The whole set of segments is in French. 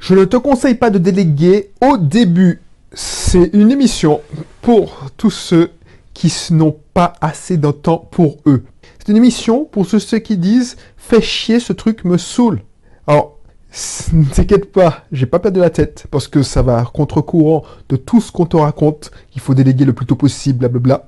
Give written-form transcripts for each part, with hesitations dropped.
Je ne te conseille pas de déléguer au début. C'est une émission pour tous ceux qui n'ont pas assez de temps pour eux. C'est une émission pour tous ceux qui disent « Fais chier, ce truc me saoule ». Alors, ne t'inquiète pas, j'ai pas perdu la tête, parce que ça va à contre-courant de tout ce qu'on te raconte, qu'il faut déléguer le plus tôt possible, blablabla.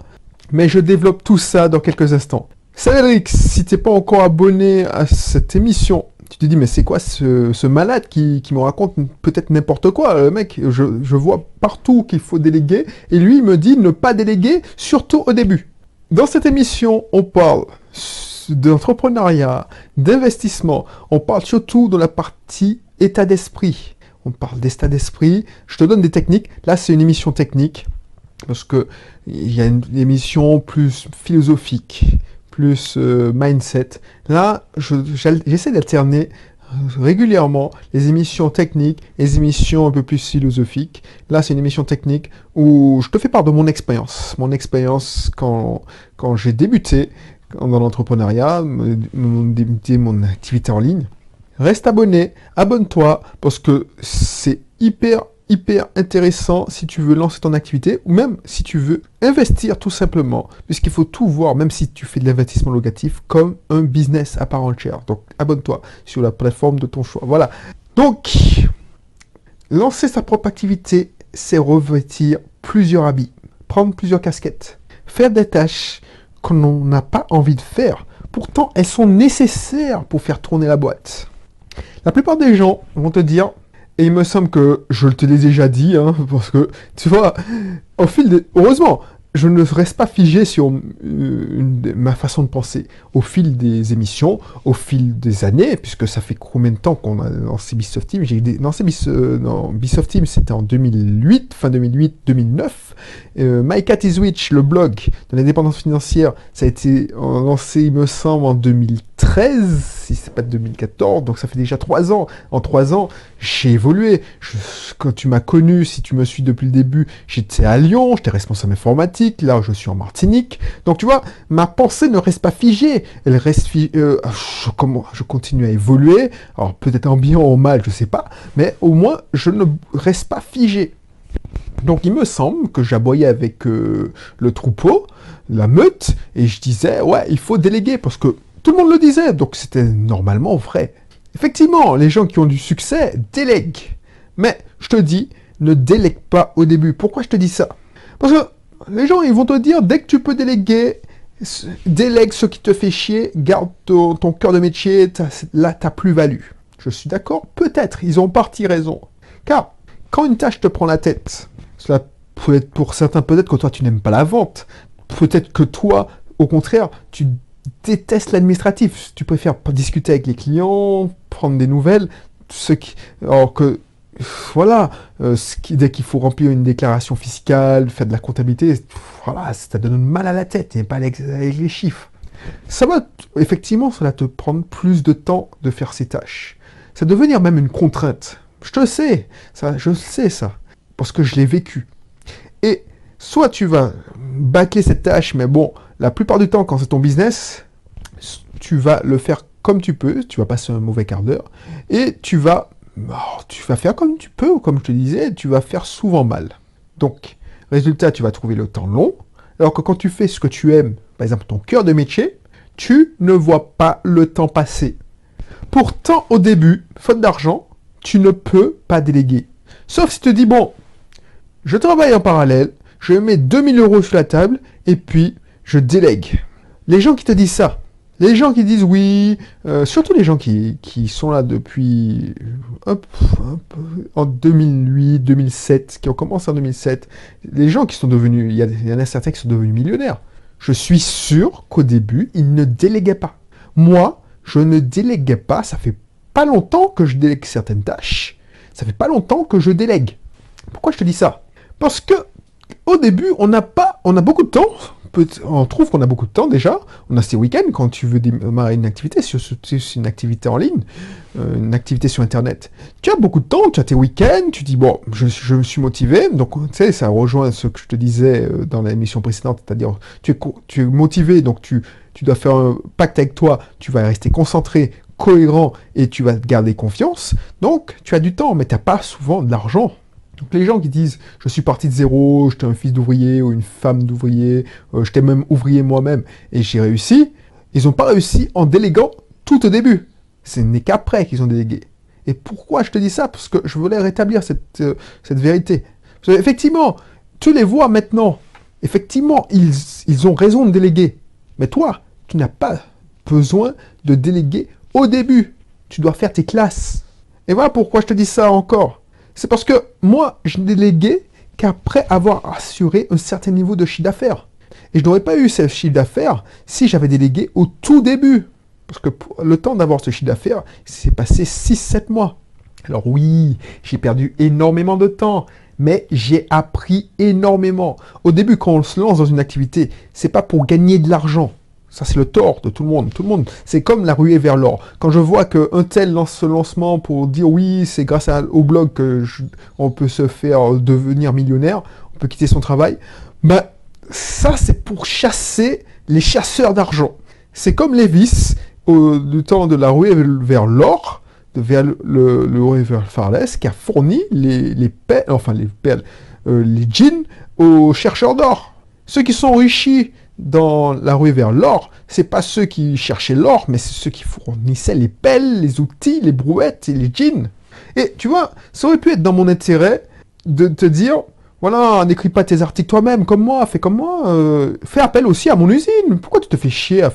Mais je développe tout ça dans quelques instants. Cédric, si t'es pas encore abonné à cette émission, tu te dis, mais c'est quoi ce malade qui me raconte peut-être n'importe quoi, le mec, je vois partout qu'il faut déléguer, et lui, il me dit ne pas déléguer, surtout au début. Dans cette émission, on parle d'entrepreneuriat, d'investissement, on parle surtout de la partie état d'esprit. On parle d'état d'esprit, je te donne des techniques, là c'est une émission technique, parce que il y a une émission plus philosophique, plus mindset. Là, j'essaie d'alterner régulièrement les émissions techniques et les émissions un peu plus philosophiques. Là, c'est une émission technique où je te fais part de mon expérience. Mon expérience quand j'ai débuté dans l'entrepreneuriat, débuté mon activité en ligne. Reste abonné, abonne-toi, parce que c'est hyper intéressant si tu veux lancer ton activité ou même si tu veux investir tout simplement, puisqu'il faut tout voir, même si tu fais de l'investissement locatif, comme un business à part entière. Donc abonne-toi sur la plateforme de ton choix. Voilà. Donc, lancer sa propre activité, c'est revêtir plusieurs habits, prendre plusieurs casquettes, faire des tâches qu'on n'a pas envie de faire. Pourtant, elles sont nécessaires pour faire tourner la boîte. La plupart des gens vont te dire, et il me semble que je te l'ai déjà dit, hein, parce que, tu vois, au fil des... Heureusement, je ne reste pas figé sur ma façon de penser. Au fil des émissions, au fil des années, puisque ça fait combien de temps qu'on a lancé Bisoft Team? Bisoft Team, c'était en 2008, fin 2008-2009. My Cat is Witch, le blog de l'indépendance financière, ça a été lancé, il me semble, en 2013, si c'est pas 2014, donc ça fait déjà 3 ans. En 3 ans, j'ai évolué. Quand tu m'as connu, si tu me suis depuis le début, j'étais à Lyon, j'étais responsable informatique, là je suis en Martinique. Donc tu vois, ma pensée ne reste pas figée, elle reste je continue à évoluer, alors peut-être en bien ou en mal, je sais pas, mais au moins je ne reste pas figé. Donc il me semble que j'aboyais avec le troupeau, la meute, et je disais, ouais, il faut déléguer, parce que tout le monde le disait, donc c'était normalement vrai. Effectivement, les gens qui ont du succès délèguent. Mais je te dis, ne délègue pas au début. Pourquoi je te dis ça? Parce que les gens, ils vont te dire, dès que tu peux déléguer, délègue ce qui te fait chier, garde ton cœur de métier, là, ta plus-value. Je suis d'accord? Peut-être, ils ont partie raison. Car, quand une tâche te prend la tête, cela peut être pour certains, peut-être que toi, tu n'aimes pas la vente. Peut-être que toi, au contraire, tu détestes l'administratif. Tu préfères discuter avec les clients, prendre des nouvelles, alors que, voilà, dès qu'il faut remplir une déclaration fiscale, faire de la comptabilité, voilà, ça te donne mal à la tête, et pas avec les chiffres. Effectivement, ça va te prendre plus de temps de faire ces tâches. Ça va devenir même une contrainte. Je sais ça, parce que je l'ai vécu. Et soit tu vas bâcler cette tâche, mais bon, la plupart du temps, quand c'est ton business, tu vas le faire comme tu peux, tu vas passer un mauvais quart d'heure, et tu vas faire comme tu peux, comme je te disais, tu vas faire souvent mal. Donc, résultat, tu vas trouver le temps long, alors que quand tu fais ce que tu aimes, par exemple ton cœur de métier, tu ne vois pas le temps passer. Pourtant, au début, faute d'argent, tu ne peux pas déléguer. Sauf si tu te dis, bon, je travaille en parallèle, je mets 2000 € sur la table, et puis je délègue. Les gens qui te disent ça, les gens qui disent oui, surtout les gens qui sont là depuis en 2008, 2007, qui ont commencé en 2007, les gens qui sont devenus, il y en a certains qui sont devenus millionnaires. Je suis sûr qu'au début, ils ne déléguaient pas. Moi, je ne déléguais pas, ça fait pas longtemps que je délègue certaines tâches, ça fait pas longtemps que je délègue. Pourquoi je te dis ça? Parce que au début, on a beaucoup de temps. On trouve qu'on a beaucoup de temps déjà. On a ces week-ends quand tu veux démarrer une activité, sur une activité en ligne, une activité sur Internet. Tu as beaucoup de temps, tu as tes week-ends, tu dis, bon, je me suis motivé. Donc, tu sais, ça rejoint ce que je te disais dans l'émission précédente, c'est-à-dire, tu es motivé, donc tu dois faire un pacte avec toi, tu vas rester concentré, cohérent et tu vas te garder confiance. Donc, tu as du temps, mais tu n'as pas souvent de l'argent. Donc, les gens qui disent « je suis parti de zéro, j'étais un fils d'ouvrier ou une femme d'ouvrier, j'étais même ouvrier moi-même et j'ai réussi », ils n'ont pas réussi en déléguant tout au début. Ce n'est qu'après qu'ils ont délégué. Et pourquoi je te dis ça? Parce que je voulais rétablir cette vérité. Parce qu'effectivement, tu les vois maintenant. Effectivement, ils ont raison de déléguer. Mais toi, tu n'as pas besoin de déléguer au début. Tu dois faire tes classes. Et voilà pourquoi je te dis ça encore. C'est parce que moi, je n'ai délégué qu'après avoir assuré un certain niveau de chiffre d'affaires. Et je n'aurais pas eu ce chiffre d'affaires si j'avais délégué au tout début. Parce que le temps d'avoir ce chiffre d'affaires, c'est passé 6-7 mois. Alors oui, j'ai perdu énormément de temps, mais j'ai appris énormément. Au début, quand on se lance dans une activité, c'est pas pour gagner de l'argent. Ça, c'est le tort de tout le monde. Tout le monde, c'est comme la ruée vers l'or. Quand je vois qu'un tel lance ce lancement pour dire oui, c'est grâce au blog on peut se faire devenir millionnaire, on peut quitter son travail, ben, ça, c'est pour chasser les chasseurs d'argent. C'est comme Lévis, du temps de la ruée vers l'or, vers le ruée vers Farless, qui a fourni les jeans aux chercheurs d'or. Ceux qui sont enrichis dans la ruée vers l'or, c'est pas ceux qui cherchaient l'or, mais c'est ceux qui fournissaient les pelles, les outils, les brouettes et les jeans. Et tu vois, ça aurait pu être dans mon intérêt de te dire, voilà, n'écris pas tes articles toi-même, comme moi, fais comme moi, fais appel aussi à mon usine. Pourquoi tu te fais chier à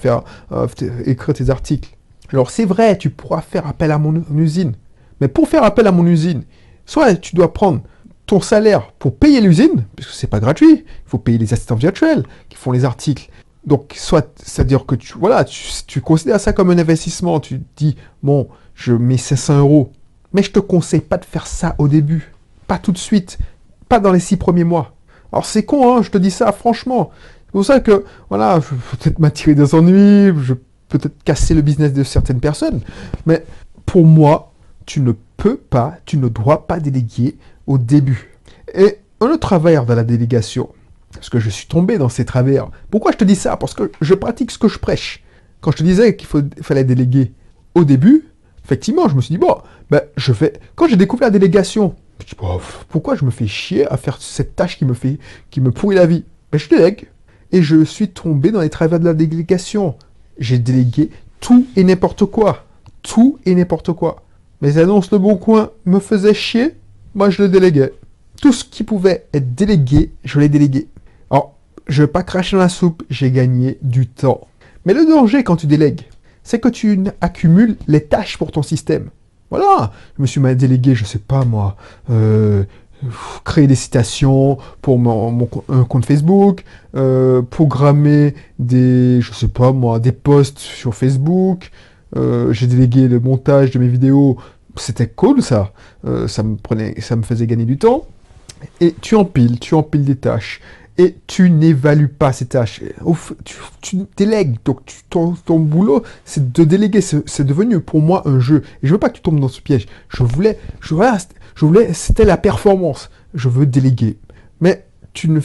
écrire tes articles? Alors c'est vrai, tu pourras faire appel à mon usine, mais pour faire appel à mon usine, soit tu dois prendre ton salaire pour payer l'usine, parce que c'est pas gratuit, il faut payer les assistants virtuels qui font les articles. Donc, c'est-à-dire que tu considères ça comme un investissement, tu te dis, bon, je mets 500 euros, mais je te conseille pas de faire ça au début, pas tout de suite, pas dans les 6 premiers mois. Alors c'est con, hein, je te dis ça franchement. C'est pour ça que, voilà, je vais peut-être m'attirer des ennuis, je vais peut-être casser le business de certaines personnes, mais pour moi, tu ne peux pas, tu ne dois pas déléguer au début. Et un autre travers de la délégation, parce que je suis tombé dans ces travers. Pourquoi je te dis ça? Parce que je pratique ce que je prêche. Quand je te disais fallait déléguer au début, effectivement, je me suis dit, bon, ben, quand j'ai découvert la délégation, je me suis dit, bon, pourquoi je me fais chier à faire cette tâche qui me pourrit la vie? Ben, je délègue. Et je suis tombé dans les travers de la délégation. J'ai délégué tout et n'importe quoi. Tout et n'importe quoi. Mes annonces Le Bon Coin me faisaient chier, moi je le déléguais. Tout ce qui pouvait être délégué, je l'ai délégué. Alors, je ne vais pas cracher dans la soupe, j'ai gagné du temps. Mais le danger quand tu délègues, c'est que tu accumules les tâches pour ton système. Voilà, je me suis délégué, je sais pas moi, créer des citations pour un compte Facebook, programmer des posts sur Facebook, j'ai délégué le montage de mes vidéos, c'était cool ça, ça me faisait gagner du temps. Et tu empiles des tâches. Et tu n'évalues pas ces tâches. Tu délègues. Donc ton boulot, c'est de déléguer. C'est devenu pour moi un jeu. Et je veux pas que tu tombes dans ce piège. C'était la performance. Je veux déléguer. Mais tu ne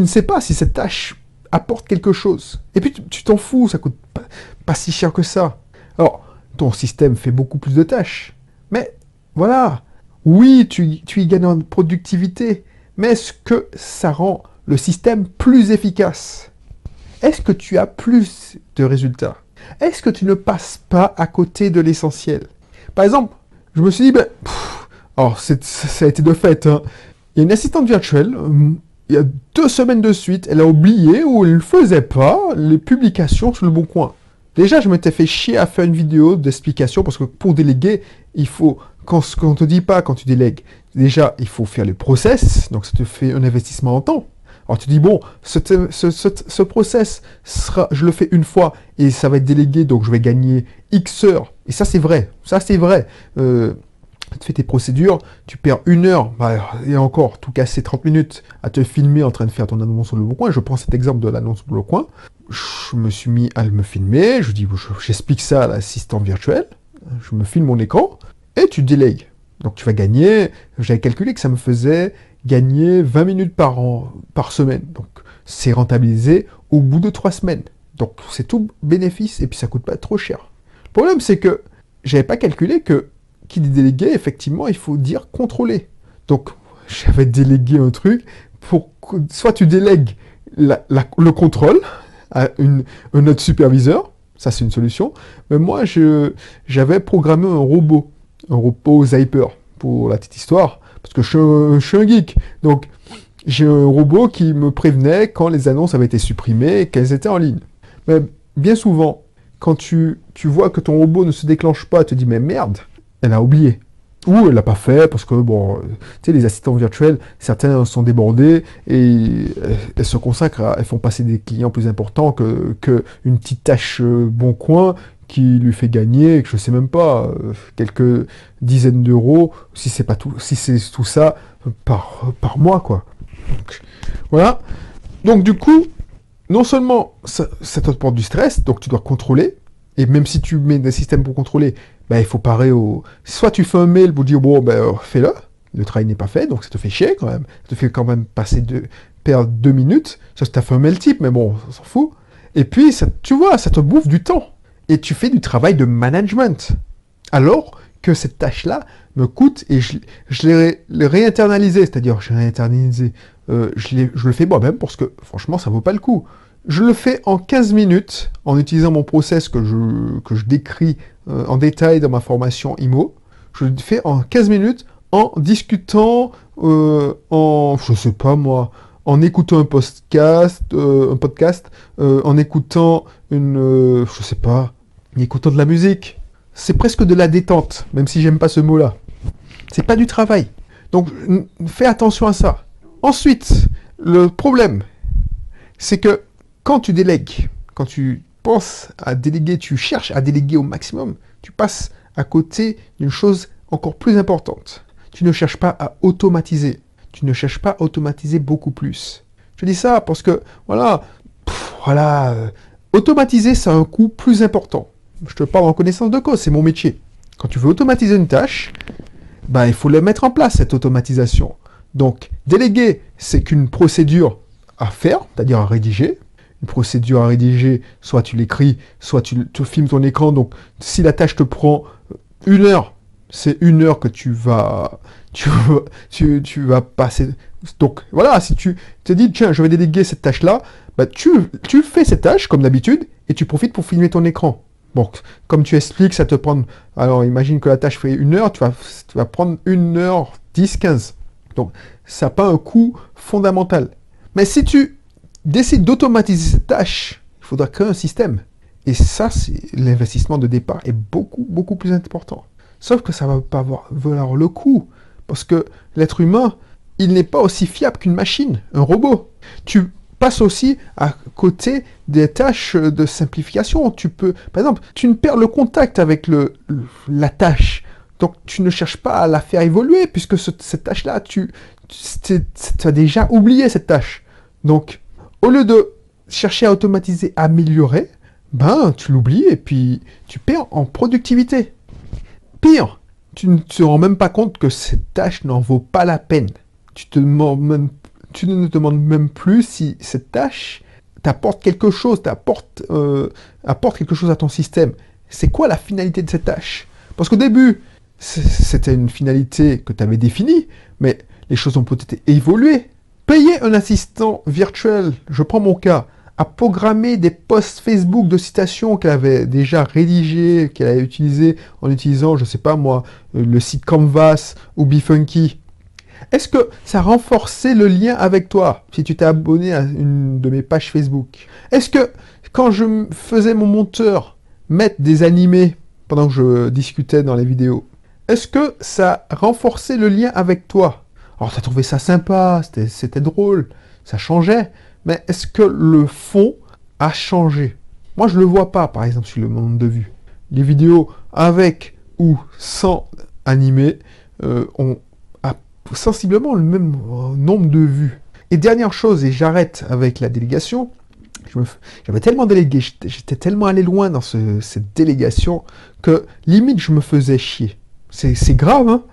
sais pas si cette tâche apporte quelque chose. Et puis tu t'en fous, ça coûte pas si cher que ça. Alors, ton système fait beaucoup plus de tâches. Mais voilà. Oui, tu y gagnes en productivité. Mais est-ce que ça rend le système plus efficace? Est-ce que tu as plus de résultats? Est-ce que tu ne passes pas à côté de l'essentiel? Par exemple, je me suis dit, ça a été de fait, hein. Il y a une assistante virtuelle, il y a 2 semaines de suite, elle a oublié ou elle ne faisait pas les publications sur Le Bon Coin. Déjà, je m'étais fait chier à faire une vidéo d'explication parce que pour déléguer, il faut, quand on ne te dit pas quand tu délègues, déjà, il faut faire le process, donc ça te fait un investissement en temps. Alors tu dis, bon, ce process, je le fais une fois et ça va être délégué, donc je vais gagner X heures. Et ça, c'est vrai. Tu fais tes procédures, tu perds 1 heure, et encore, tout casser 30 minutes à te filmer en train de faire ton annonce sur Le Bon Coin. Je prends cet exemple de l'annonce sur Le Bon Coin. Je me suis mis à me filmer, j'explique ça à l'assistant virtuel, je me filme mon écran, et tu délègues. Donc tu vas gagner, j'avais calculé que ça me faisait gagner 20 minutes par semaine. Donc c'est rentabilisé au bout de 3 semaines. Donc c'est tout bénéfice, et puis ça coûte pas trop cher. Le problème c'est que j'avais pas calculé que qui dit déléguer, effectivement, il faut dire contrôler. Donc, j'avais délégué un truc pour que soit tu délègues le contrôle à un autre superviseur, ça c'est une solution, mais moi j'avais programmé un robot Zyper, pour la petite histoire, parce que je suis un geek, donc j'ai un robot qui me prévenait quand les annonces avaient été supprimées et qu'elles étaient en ligne. Mais bien souvent, quand tu vois que ton robot ne se déclenche pas, tu te dis mais merde, elle a oublié. Ou elle l'a pas fait parce que, bon, tu sais, les assistants virtuels, certains sont débordés et elles se consacrent elles font passer des clients plus importants que une petite tâche bon coin qui lui fait gagner, je sais même pas, quelques dizaines d'euros, si c'est tout ça, par mois, quoi. Donc, voilà. Donc, du coup, non seulement ça te porte du stress, donc tu dois contrôler, et même si tu mets des systèmes pour contrôler, ben, il faut parer au... Soit tu fais un mail pour dire, bon, ben, fais-le, le travail n'est pas fait, donc ça te fait chier quand même, ça te fait quand même perdre 2 minutes, ça t'as fait un mail type, mais bon, on s'en fout. Et puis, ça, tu vois, ça te bouffe du temps, et tu fais du travail de management. Alors que cette tâche-là me coûte, et je l'ai réinternalisé, c'est-à-dire, je le fais moi-même, parce que, franchement, ça vaut pas le coup. Je le fais en 15 minutes, en utilisant mon process que je décris en détail dans ma formation IMO. Je le fais en 15 minutes en discutant, je sais pas moi, en écoutant un podcast, en écoutant je sais pas, en écoutant de la musique. C'est presque de la détente, même si j'aime pas ce mot-là. C'est pas du travail. Donc, fais attention à ça. Ensuite, le problème, c'est que quand tu délègues, quand tu penses à déléguer, tu cherches à déléguer au maximum, tu passes à côté d'une chose encore plus importante. Tu ne cherches pas à automatiser. Tu ne cherches pas à automatiser beaucoup plus. Je dis ça parce que, automatiser, ça a un coût plus important. Je te parle en connaissance de cause, c'est mon métier. Quand tu veux automatiser une tâche, ben, il faut la mettre en place, cette automatisation. Donc, déléguer, c'est qu'une procédure à faire, c'est-à-dire à rédiger. Une procédure à rédiger, soit tu l'écris, soit tu filmes ton écran. Donc, si la tâche te prend 1 heure, c'est 1 heure que tu vas passer. Donc, voilà, si tu te dis, tiens, je vais déléguer cette tâche-là, bah, tu fais cette tâche, comme d'habitude, et tu profites pour filmer ton écran. Bon, comme tu expliques, ça te prend... Alors, imagine que la tâche fait 1 heure, tu vas prendre 1 heure 10, 15. Donc, ça n'a pas un coût fondamental. Mais si tu décides d'automatiser cette tâche, il faudra créer un système. Et ça, l'investissement de départ est beaucoup, beaucoup plus important. Sauf que ça ne va pas valoir le coup. Parce que l'être humain, il n'est pas aussi fiable qu'une machine, un robot. Tu passes aussi à côté des tâches de simplification. Par exemple, tu ne perds le contact avec la tâche. Donc, tu ne cherches pas à la faire évoluer, puisque cette tâche-là, tu as déjà oublié cette tâche. Donc, au lieu de chercher à automatiser, à améliorer, ben, tu l'oublies et puis tu perds en productivité. Pire, tu ne te rends même pas compte que cette tâche n'en vaut pas la peine. Tu ne te demandes même plus si cette tâche t'apporte quelque chose, apporte quelque chose à ton système. C'est quoi la finalité de cette tâche? Parce qu'au début, c'était une finalité que tu avais définie, mais les choses ont peut-être évolué. Payer un assistant virtuel, je prends mon cas, à programmer des posts Facebook de citations qu'elle avait déjà rédigés, qu'elle avait utilisés en utilisant, je sais pas moi, le site Canvas ou Befunky. Est-ce que ça a renforcé le lien avec toi, si tu t'es abonné à une de mes pages Facebook? Est-ce que, quand je faisais mon monteur mettre des animés pendant que je discutais dans les vidéos, est-ce que ça a renforcé le lien avec toi? Alors, tu as trouvé ça sympa, c'était drôle, ça changeait, mais est-ce que le fond a changé? Moi, je ne le vois pas, par exemple, sur le nombre de vues. Les vidéos avec ou sans animé ont sensiblement le même nombre de vues. Et dernière chose, et j'arrête avec la délégation, j'avais tellement délégué, j'étais tellement allé loin dans cette délégation que limite je me faisais chier. C'est grave, hein?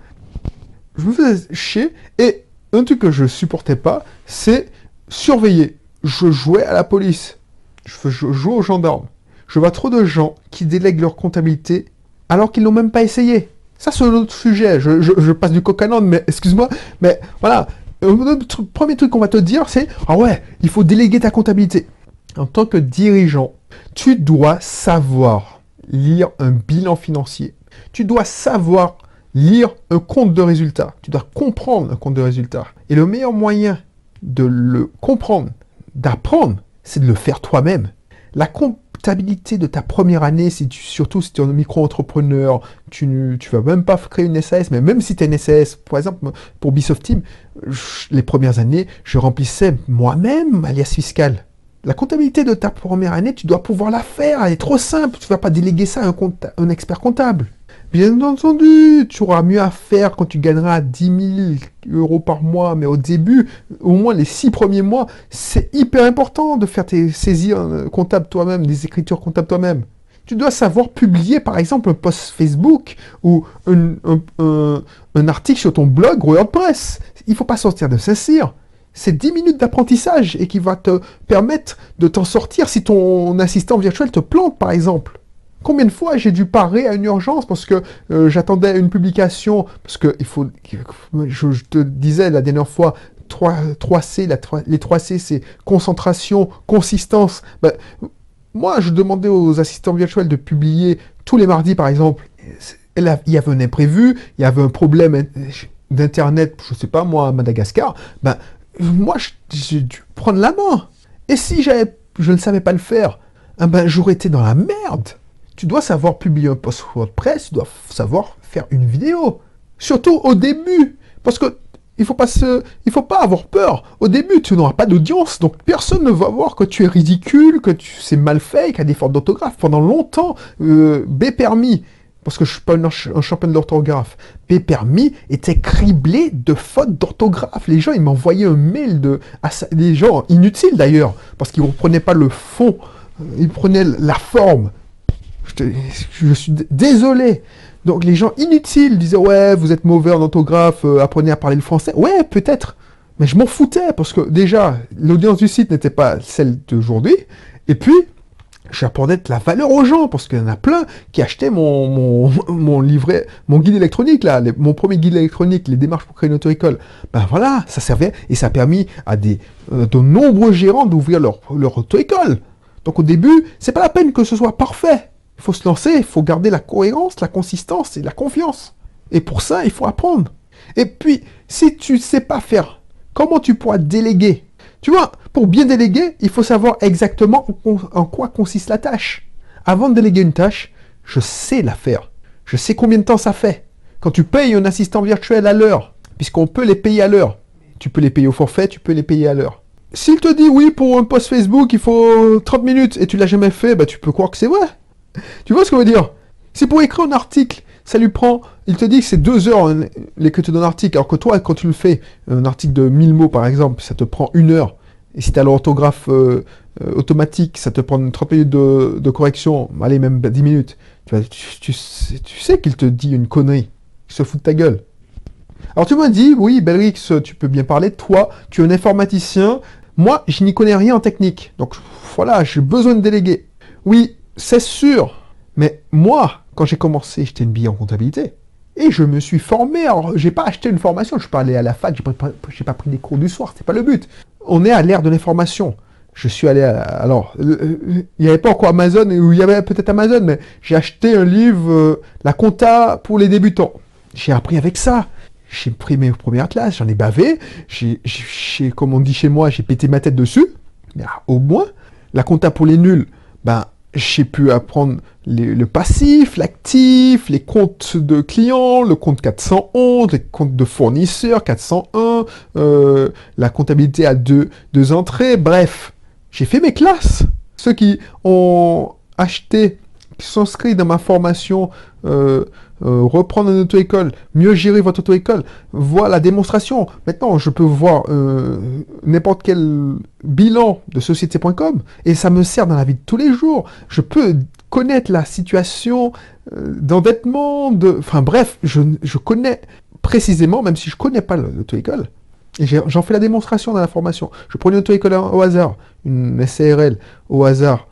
Je me faisais chier, et un truc que je supportais pas, c'est surveiller. Je jouais à la police. Je jouais aux gendarmes. Je vois trop de gens qui délèguent leur comptabilité alors qu'ils n'ont même pas essayé. Ça, c'est un autre sujet. Je passe du coq à l'âne, mais excuse-moi. Mais voilà, le premier truc qu'on va te dire, c'est « Ah ouais, il faut déléguer ta comptabilité. » En tant que dirigeant, tu dois savoir lire un bilan financier. Tu dois savoir lire un compte de résultats. Tu dois comprendre un compte de résultats. Et le meilleur moyen de le comprendre, d'apprendre, c'est de le faire toi-même. La comptabilité de ta première année, surtout si tu es un micro-entrepreneur, tu ne vas même pas créer une SAS, mais même si tu es une SAS, par exemple, pour Bisoft Team, les premières années, je remplissais moi-même ma liasse fiscale. La comptabilité de ta première année, tu dois pouvoir la faire, elle est trop simple, tu ne vas pas déléguer ça à un expert comptable. Bien entendu, tu auras mieux à faire quand tu gagneras 10 000 euros par mois, mais au début, au moins les 6 premiers mois, c'est hyper important de faire tes saisies comptables toi-même, des écritures comptables toi-même. Tu dois savoir publier, par exemple, un post Facebook ou un article sur ton blog WordPress. Il ne faut pas sortir de Saint-Cyr. C'est 10 minutes d'apprentissage et qui va te permettre de t'en sortir si ton assistant virtuel te plante, par exemple. Combien de fois j'ai dû parer à une urgence parce que j'attendais une publication, parce que je te disais la dernière fois, 3C, les 3C, c'est concentration, consistance. Ben, moi, je demandais aux assistants virtuels de publier tous les mardis, par exemple. Il y avait un imprévu, il y avait un problème d'internet, je sais pas moi, à Madagascar. Ben, moi, j'ai dû prendre la main. Et si je ne savais pas le faire, ben, j'aurais été dans la merde. Tu dois savoir publier un post WordPress, tu dois savoir faire une vidéo. Surtout au début. Parce que il faut pas avoir peur. Au début, tu n'auras pas d'audience, donc personne ne va voir que tu es ridicule, que c'est mal fait, qu'il y a des fautes d'orthographe. Pendant longtemps, B permis, parce que je suis pas un champion d'orthographe, B permis était criblé de fautes d'orthographe. Les gens, ils m'envoyaient un mail des gens inutiles d'ailleurs, parce qu'ils ne reprenaient pas le fond, ils prenaient la forme. Je suis désolé. Donc les gens inutiles disaient « Ouais, vous êtes mauvais en orthographe, apprenez à parler le français. » Ouais, peut-être. Mais je m'en foutais, parce que déjà, l'audience du site n'était pas celle d'aujourd'hui. Et puis, j'apportais de la valeur aux gens, parce qu'il y en a plein qui achetaient mon livret, mon guide électronique, là, mon premier guide électronique, les démarches pour créer une auto-école. Ben voilà, ça servait, et ça a permis à de nombreux gérants d'ouvrir leur auto-école. Donc au début, c'est pas la peine que ce soit parfait. Il faut se lancer, il faut garder la cohérence, la consistance et la confiance. Et pour ça, il faut apprendre. Et puis, si tu ne sais pas faire, comment tu pourras déléguer? Tu vois, pour bien déléguer, il faut savoir exactement en quoi consiste la tâche. Avant de déléguer une tâche, je sais la faire. Je sais combien de temps ça fait. Quand tu payes un assistant virtuel à l'heure, puisqu'on peut les payer à l'heure, tu peux les payer au forfait, tu peux les payer à l'heure. S'il te dit oui, pour un post Facebook, il faut 30 minutes et tu l'as jamais fait, bah tu peux croire que c'est vrai. Tu vois ce qu'on veut dire? C'est pour écrire un article, ça lui prend... Il te dit que c'est 2 heures l'écriture d'un article, alors que toi, quand tu le fais, un article de 1000 mots par exemple, ça te prend 1 heure. Et si tu as l'orthographe automatique, ça te prend 30 minutes de correction, allez, même 10 minutes. Tu sais qu'il te dit une connerie, il se fout de ta gueule. Alors tu m'as dit, oui, Belrix, tu peux bien parler de toi, tu es un informaticien, moi, je n'y connais rien en technique, donc voilà, j'ai besoin de déléguer. Oui, c'est sûr, mais moi, quand j'ai commencé, j'étais une bille en comptabilité. Et je me suis formé, alors j'ai pas acheté une formation, je suis pas allé à la fac, j'ai pas pris des cours du soir, c'est pas le but. On est à l'ère de l'information. Je suis allé alors, il n'y avait pas encore Amazon, ou il y avait peut-être Amazon, mais j'ai acheté un livre, La compta pour les débutants. J'ai appris avec ça. J'ai pris mes premières classes, j'en ai bavé, comme on dit chez moi, j'ai pété ma tête dessus. Mais au moins, la compta pour les nuls, ben, j'ai pu apprendre le passif, l'actif, les comptes de clients, le compte 411, les comptes de fournisseurs 401, la comptabilité à deux entrées, bref. J'ai fait mes classes. Ceux qui ont acheté, qui sont inscrits dans ma formation reprendre une auto-école, mieux gérer votre auto-école, voient la démonstration. Maintenant, je peux voir n'importe quel bilan de société.com et ça me sert dans la vie de tous les jours. Je peux connaître la situation d'endettement, enfin bref, je connais précisément, même si je ne connais pas l'auto-école, et j'en fais la démonstration dans la formation. Je prends une auto-école au hasard, une SARL au hasard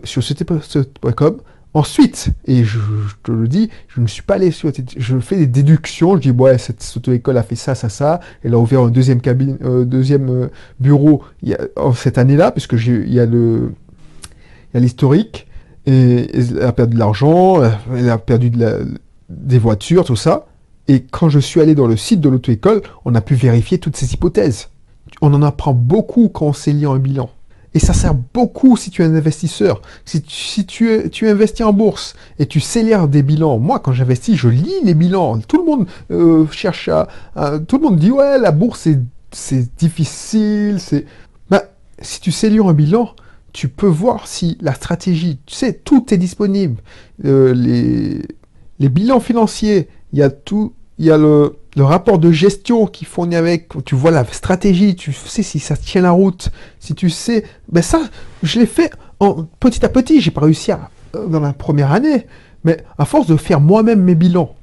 sur société.com. Ensuite, et je te le dis, je ne suis pas allé sur... Je fais des déductions, je dis, ouais, cette auto-école a fait ça, ça, ça, elle a ouvert un deuxième cabine, bureau cette année-là, puisque il y a l'historique, et elle a perdu de l'argent, elle a perdu des voitures, tout ça. Et quand je suis allé dans le site de l'auto-école, on a pu vérifier toutes ces hypothèses. On en apprend beaucoup quand on sait lire un bilan. Et ça sert beaucoup si tu es un investisseur. Si tu investis en bourse et tu sais lire des bilans. Moi, quand j'investis, je lis les bilans. Tout le monde cherche tout le monde dit, ouais, la bourse, c'est difficile. Bah, si tu sais lire un bilan, tu peux voir si la stratégie, tu sais, tout est disponible. Les bilans financiers, il y a tout, il y a le rapport de gestion qui fournit avec, tu vois la stratégie, tu sais si ça tient la route, si tu sais, ben ça, je l'ai fait petit à petit, j'ai pas réussi dans la première année, mais à force de faire moi-même mes bilans,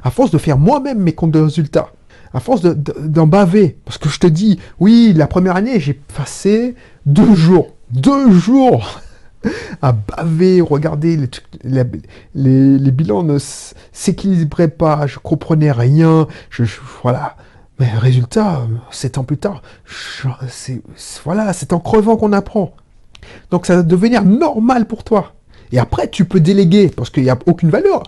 à force de faire moi-même mes comptes de résultats, à force d'en baver, parce que je te dis, oui, la première année, j'ai passé 2 jours à baver, regarder les bilans ne s'équilibraient pas, je comprenais rien, voilà. Mais résultat, 7 ans plus tard, voilà, c'est en crevant qu'on apprend. Donc ça va devenir normal pour toi. Et après, tu peux déléguer, parce qu'il n'y a aucune valeur,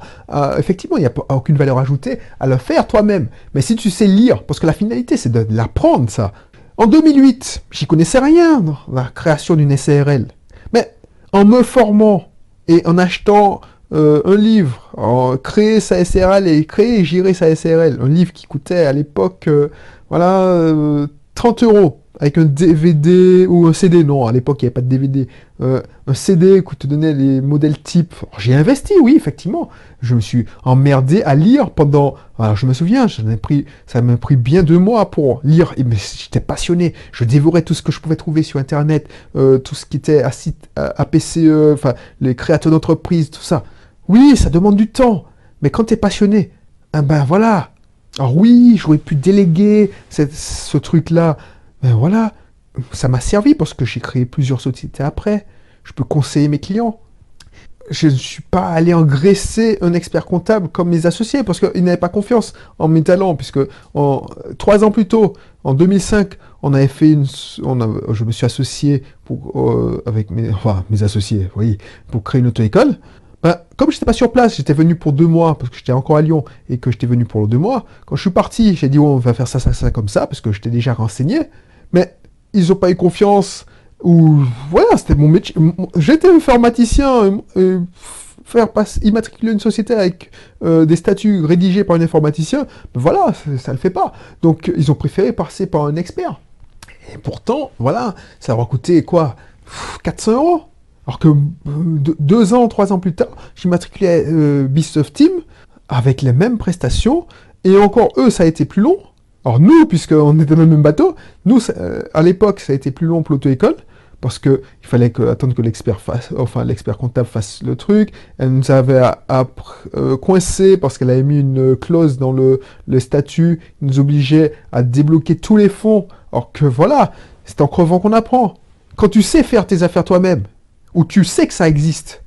effectivement, il n'y a aucune valeur ajoutée à le faire toi-même. Mais si tu sais lire, parce que la finalité, c'est de l'apprendre, ça. En 2008, j'y connaissais rien dans la création d'une SARL. Mais en me formant et en achetant un livre, créer sa SARL et créer et gérer sa SARL, un livre qui coûtait à l'époque 30 euros, avec un DVD ou un CD, non, à l'époque il n'y avait pas de DVD, un CD qui te donnait les modèles types. J'ai investi, oui, effectivement, je me suis emmerdé à lire pendant, alors je me souviens, ça m'a pris bien 2 mois pour lire, mais j'étais passionné, je dévorais tout ce que je pouvais trouver sur internet, tout ce qui était APCE, enfin les créateurs d'entreprise, tout ça. Oui, ça demande du temps, mais quand tu es passionné, ben voilà. Alors oui, j'aurais pu déléguer ce truc-là. Ben voilà, ça m'a servi parce que j'ai créé plusieurs sociétés après. Je peux conseiller mes clients. Je ne suis pas allé engraisser un expert comptable comme mes associés parce qu'ils n'avaient pas confiance en mes talents. Puisque 3 ans plus tôt, en 2005, on avait fait je me suis associé avec mes associés, oui, pour créer une auto-école. Ben, comme je n'étais pas sur place, j'étais venu pour 2 mois, parce que j'étais encore à Lyon, et que j'étais venu pour 2 mois, quand je suis parti, j'ai dit, oh, on va faire ça, ça, ça, comme ça, parce que j'étais déjà renseigné, mais ils n'ont pas eu confiance, ou, voilà, c'était mon métier. J'étais informaticien, immatriculer une société avec des statuts rédigés par un informaticien, ben voilà, ça ne le fait pas. Donc, ils ont préféré passer par un expert. Et pourtant, voilà, ça leur a coûté, quoi, 400 euros. Alors que 2 ans, 3 ans plus tard, j'ai matriculé Bistuf Team avec les mêmes prestations. Et encore, eux, ça a été plus long. Alors nous, puisqu'on était dans le même bateau, nous, à l'époque, ça a été plus long pour l'auto-école. Parce qu'il fallait attendre que l'expert comptable fasse le truc. Elle nous avait coincé parce qu'elle avait mis une clause dans le statut qui nous obligeait à débloquer tous les fonds. Alors que voilà, c'est en crevant qu'on apprend. Quand tu sais faire tes affaires toi-même, ou tu sais que ça existe,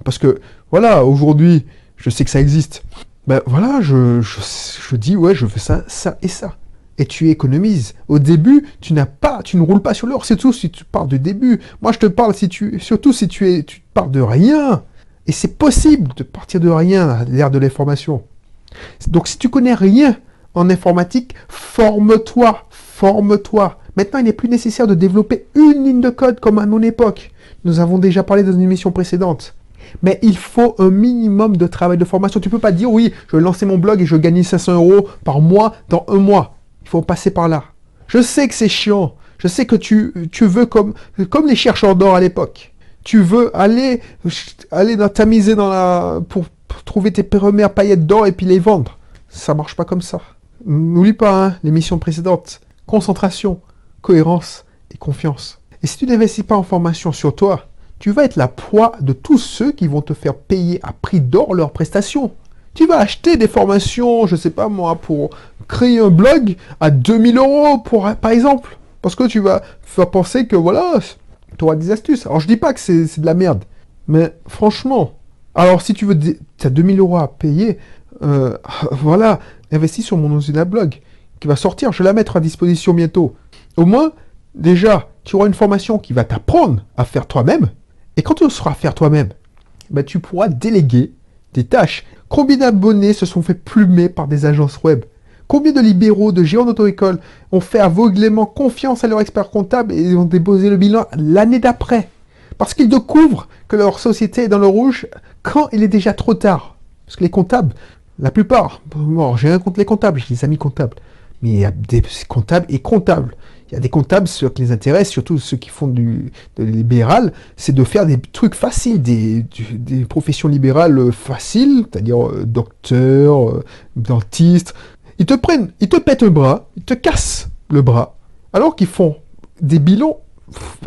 parce que, voilà, aujourd'hui, je sais que ça existe, ben voilà, je dis, ouais, je fais ça, ça et ça. Et tu économises. Au début, tu ne roules pas sur l'or, surtout si tu pars du début. Moi, je te parle, surtout si tu pars de rien. Et c'est possible de partir de rien à l'ère de l'information. Donc, si tu connais rien en informatique, forme-toi. Maintenant, il n'est plus nécessaire de développer une ligne de code comme à mon époque. Nous avons déjà parlé dans une émission précédente. Mais il faut un minimum de travail de formation. Tu ne peux pas dire, oui, je vais lancer mon blog et je vais gagner 500 euros par mois dans 1 mois. Il faut passer par là. Je sais que c'est chiant. Je sais que tu veux, comme les chercheurs d'or à l'époque, tu veux aller t'amuser pour trouver tes premières paillettes d'or et puis les vendre. Ça marche pas comme ça. N'oublie pas, hein, l'émission précédente. Concentration, cohérence et confiance. Et si tu n'investis pas en formation sur toi, tu vas être la proie de tous ceux qui vont te faire payer à prix d'or leurs prestations. Tu vas acheter des formations, je sais pas moi, pour créer un blog à 2000 euros, par exemple. Parce que tu vas penser que voilà, tu auras des astuces. Alors je dis pas que c'est de la merde, mais franchement, Alors, si tu veux, tu as 2000 euros à payer, voilà, investis sur mon usine à blog, qui va sortir, je vais la mettre à disposition bientôt. Au moins, déjà, tu auras une formation qui va t'apprendre à faire toi-même, et quand tu sauras faire toi-même, ben, tu pourras déléguer des tâches. Combien d'abonnés se sont fait plumer par des agences web? Combien de libéraux, de géants d'auto-école ont fait aveuglément confiance à leur expert comptable et ont déposé le bilan l'année d'après? Parce qu'ils découvrent que leur société est dans le rouge quand il est déjà trop tard. Parce que les comptables, la plupart, bon, j'ai rien contre les comptables, j'ai des amis comptables, mais il y a des comptables et comptables. Il y a des comptables, ceux qui les intéressent, surtout ceux qui font de libéral, c'est de faire des trucs faciles, des professions libérales faciles, c'est-à-dire docteur, dentiste. Ils te prennent, ils te pètent un bras, ils te cassent le bras, alors qu'ils font des bilans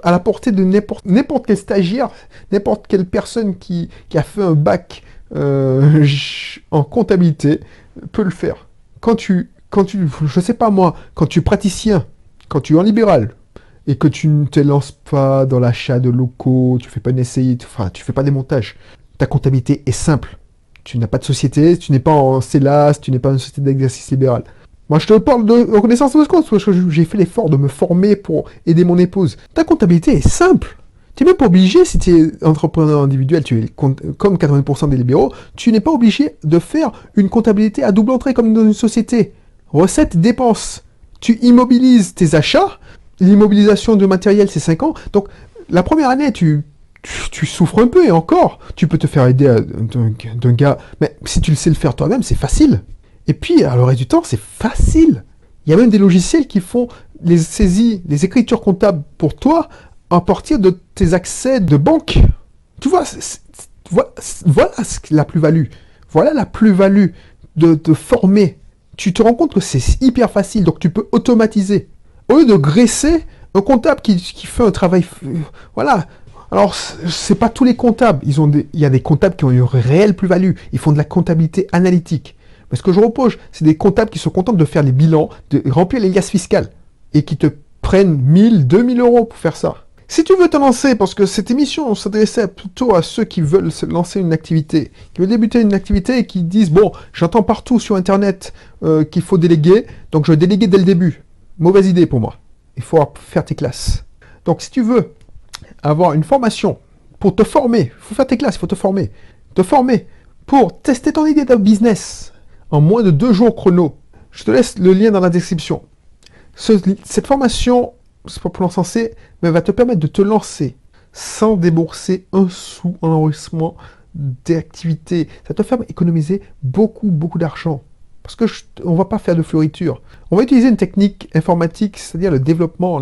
à la portée de n'importe quel stagiaire, n'importe quelle personne qui a fait un bac en comptabilité peut le faire. Je sais pas moi, quand tu es praticien, quand tu es en libéral, et que tu ne te lances pas dans l'achat de locaux, tu fais pas une SCI, enfin, tu fais pas des montages, ta comptabilité est simple. Tu n'as pas de société, tu n'es pas en CELAS, tu n'es pas une société d'exercice libéral. Moi, je te parle de reconnaissance de compte, parce que j'ai fait l'effort de me former pour aider mon épouse. Ta comptabilité est simple. Tu n'es même pas obligé, si tu es entrepreneur individuel, tu es comme 80% des libéraux, tu n'es pas obligé de faire une comptabilité à double entrée comme dans une société. Recettes, dépenses. Tu immobilises tes achats. L'immobilisation de matériel, c'est 5 ans. Donc, la première année, tu souffres un peu, et encore, tu peux te faire aider d'un gars. Mais si tu le sais le faire toi-même, c'est facile. Et puis, à le reste du temps, c'est facile. Il y a même des logiciels qui font les saisies, les écritures comptables pour toi à partir de tes accès de banque. Tu vois, voilà la plus-value. Voilà la plus-value de te former. Tu te rends compte que c'est hyper facile, donc tu peux automatiser. Au lieu de graisser un comptable qui fait un travail... Voilà. Alors, c'est pas tous les comptables. Il y a des comptables qui ont une réelle plus-value. Ils font de la comptabilité analytique. Mais ce que je reproche, c'est des comptables qui sont contents de faire les bilans, de remplir les liasses fiscales, et qui te prennent 1000, 2000 euros pour faire ça. Si tu veux te lancer, parce que cette émission s'adressait plutôt à ceux qui veulent se lancer une activité, qui veulent débuter une activité et qui disent, bon, j'entends partout sur Internet qu'il faut déléguer, donc je vais déléguer dès le début. Mauvaise idée pour moi. Il faut faire tes classes. Donc si tu veux avoir une formation pour te former, il faut faire tes classes, il faut te former. Te former pour tester ton idée de business en moins de 2 jours chrono. Je te laisse le lien dans la description. Cette formation, c'est pas pour l'encenser, mais va te permettre de te lancer sans débourser un sou en enregistrement d'activité. Ça te fait économiser beaucoup, beaucoup d'argent. Parce que on va pas faire de fleuriture. On va utiliser une technique informatique, c'est-à-dire le développement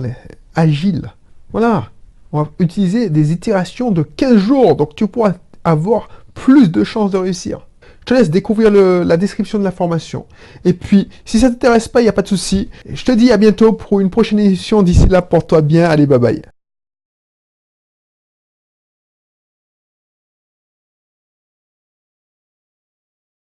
agile. Voilà. On va utiliser des itérations de 15 jours. Donc tu pourras avoir plus de chances de réussir. Je te laisse découvrir la description de la formation. Et puis, si ça ne t'intéresse pas, il n'y a pas de souci. Je te dis à bientôt pour une prochaine édition. D'ici là, porte-toi bien. Allez, bye bye.